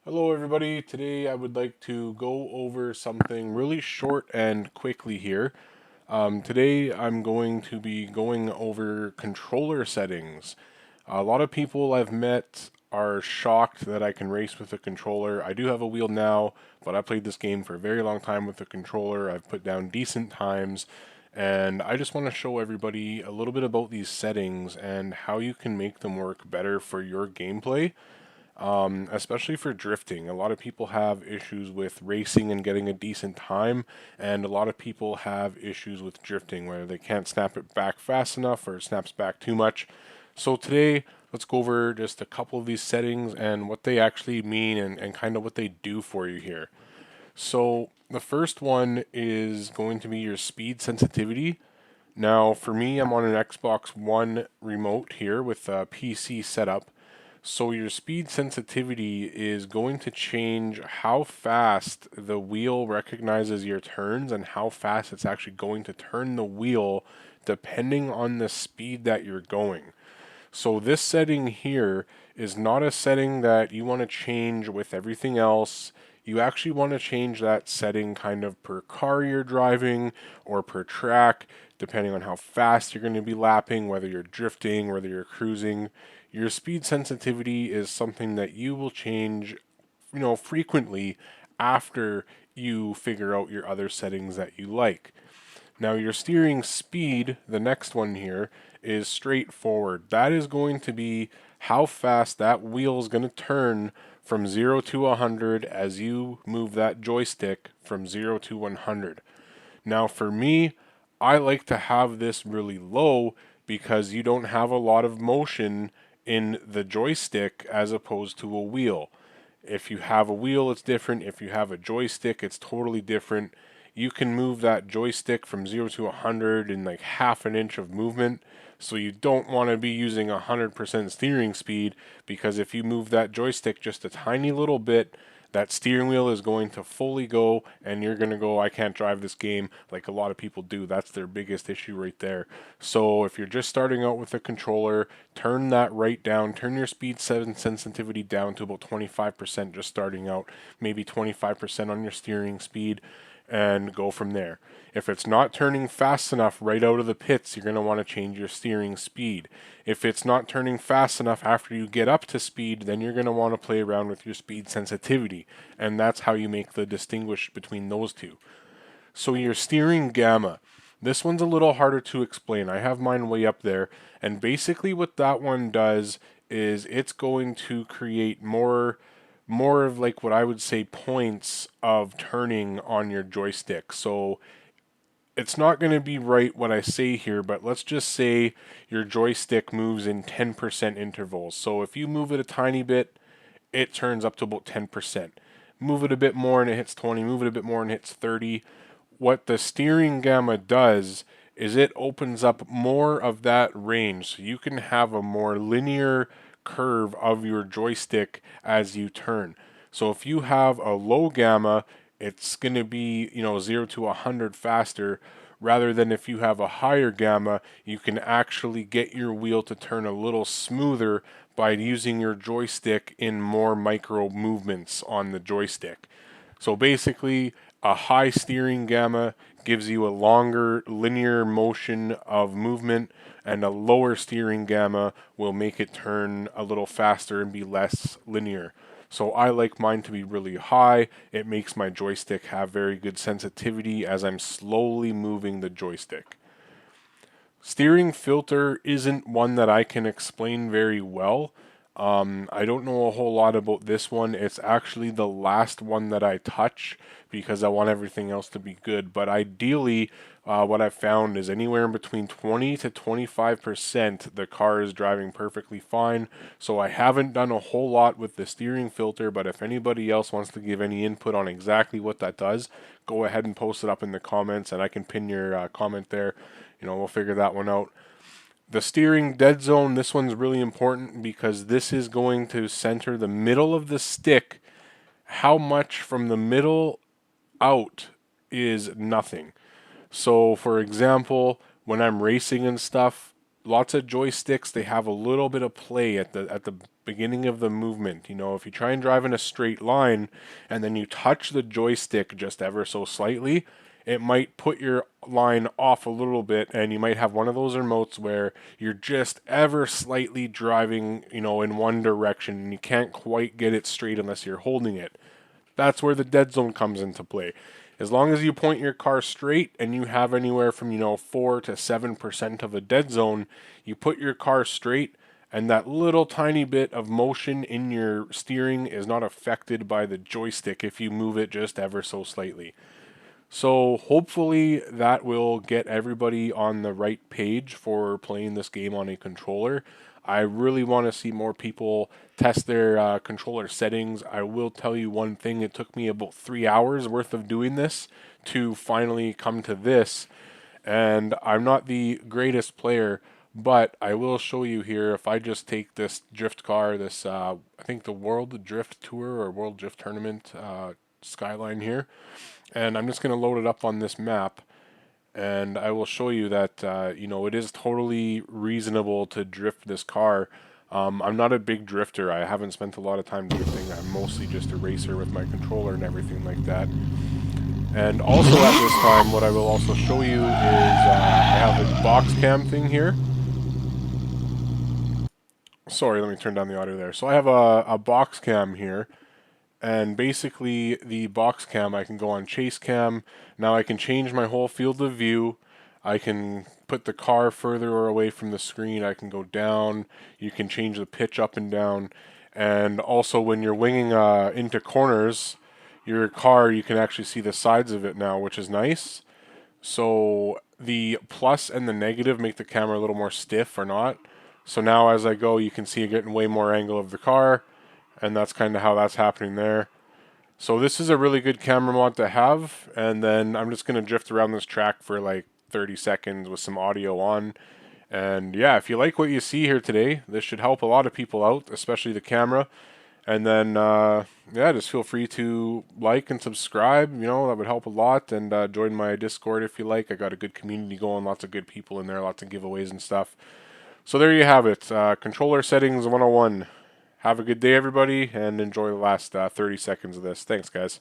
Hello everybody, today I would like to go over something really short and quickly here. Today I'm going to be going over controller settings. A lot of people I've met are shocked that I can race with a controller. I do have a wheel now, but I played this game for a very long time with a controller. I've put down decent times, and I just want to show everybody a little bit about these settings and how you can make them work better for your gameplay, especially for drifting. A lot of people have issues with racing and getting a decent time, and a lot of people have issues with drifting where they can't snap it back fast enough or it snaps back too much. So today, let's go over just a couple of these settings and what they actually mean and kind of what they do for you here. So the first one is going to be your speed sensitivity. Now, for me, I'm on an Xbox One remote here with a PC setup. So your speed sensitivity is going to change how fast the wheel recognizes your turns and how fast it's actually going to turn the wheel depending on the speed that you're going. So this setting here is not a setting that you want to change with everything else. You actually want to change that setting kind of per car you're driving or per track, depending on how fast you're going to be lapping, whether you're drifting, whether you're cruising. Your speed sensitivity is something that you will change, frequently after you figure out your other settings that you like. Now your steering speed, the next one here, is straightforward. That is going to be how fast that wheel is going to turn from 0 to 100 as you move that joystick from 0 to 100. Now for me, I like to have this really low because you don't have a lot of motion in the joystick as opposed to a wheel. If you have a wheel, it's different. If you have a joystick, it's totally different. You can move that joystick from 0 to 100 in like half an inch of movement. So you don't want to be using 100% steering speed, because if you move that joystick just a tiny little bit, that steering wheel is going to fully go and you're going to go, I can't drive this game, like a lot of people do. That's their biggest issue right there. So if you're just starting out with a controller, turn that right down. Turn your speed sensitivity down to about 25% just starting out, maybe 25% on your steering speed, and go from there. If it's not turning fast enough right out of the pits, you're going to want to change your steering speed. If it's not turning fast enough after you get up to speed, then you're going to want to play around with your speed sensitivity, and that's how you make the distinguish between those two. So your steering gamma, this one's a little harder to explain. I have mine way up there, and basically what that one does is it's going to create more of like what I would say points of turning on your joystick. So it's not going to be right what I say here, but let's just say your joystick moves in 10% intervals. So if you move it a tiny bit, it turns up to about 10%. Move it a bit more and it hits 20, move it a bit more and it hits 30. What the steering gamma does is it opens up more of that range, so you can have a more linear curve of your joystick as you turn. So if you have a low gamma, it's going to be, 0 to 100 faster, rather than if you have a higher gamma, you can actually get your wheel to turn a little smoother by using your joystick in more micro movements on the joystick. So basically, a high steering gamma gives you a longer linear motion of movement, and a lower steering gamma will make it turn a little faster and be less linear. So I like mine to be really high. It makes my joystick have very good sensitivity as I'm slowly moving the joystick. Steering filter isn't one that I can explain very well. I don't know a whole lot about this one. It's actually the last one that I touch because I want everything else to be good. But ideally, what I've found is anywhere in between 20 to 25% the car is driving perfectly fine. So I haven't done a whole lot with the steering filter, but if anybody else wants to give any input on exactly what that does, go ahead and post it up in the comments and I can pin your comment there. We'll figure that one out. The steering dead zone, this one's really important because this is going to center the middle of the stick. How much from the middle out is nothing. So, for example, when I'm racing and stuff, lots of joysticks, they have a little bit of play at the beginning of the movement. You know, if you try and drive in a straight line and then you touch the joystick just ever so slightly, it might put your line off a little bit, and you might have one of those remotes where you're just ever slightly driving, you know, in one direction and you can't quite get it straight unless you're holding it. That's where the dead zone comes into play. As long as you point your car straight and you have anywhere from, 4 to 7% of a dead zone, you put your car straight, and that little tiny bit of motion in your steering is not affected by the joystick if you move it just ever so slightly. So hopefully that will get everybody on the right page for playing this game on a controller. I really want to see more people test their controller settings. I will tell you one thing, it took me about 3 hours worth of doing this to finally come to this. And I'm not the greatest player, but I will show you here. If I just take this drift car, this I think the World Drift Tour or World Drift Tournament skyline here, and I'm just going to load it up on this map, and I will show you that it is totally reasonable to drift this car. I'm not a big drifter. I haven't spent a lot of time drifting. I'm mostly just a racer with my controller and everything like that. And also at this time, what I will also show you is I have a box cam thing here. Sorry, let me turn down the audio there. So I have a box cam here, and basically the box cam, I can go on chase cam. Now I can change my whole field of view. I can put the car further away from the screen. I can go down. You can change the pitch up and down. And also when you're winging into corners, your car, you can actually see the sides of it now, which is nice. So the plus and the negative make the camera a little more stiff or not. So now as I go, you can see it getting way more angle of the car, and that's kind of how that's happening there. So this is a really good camera mod to have, and then I'm just going to drift around this track for like 30 seconds with some audio on. And yeah, if you like what you see here today, this should help a lot of people out, especially the camera. And then, yeah, just feel free to like and subscribe. That would help a lot. And join my Discord if you like. I got a good community going, lots of good people in there, lots of giveaways and stuff. So there you have it. Controller settings 101. Have a good day, everybody, and enjoy the last 30 seconds of this. Thanks, guys.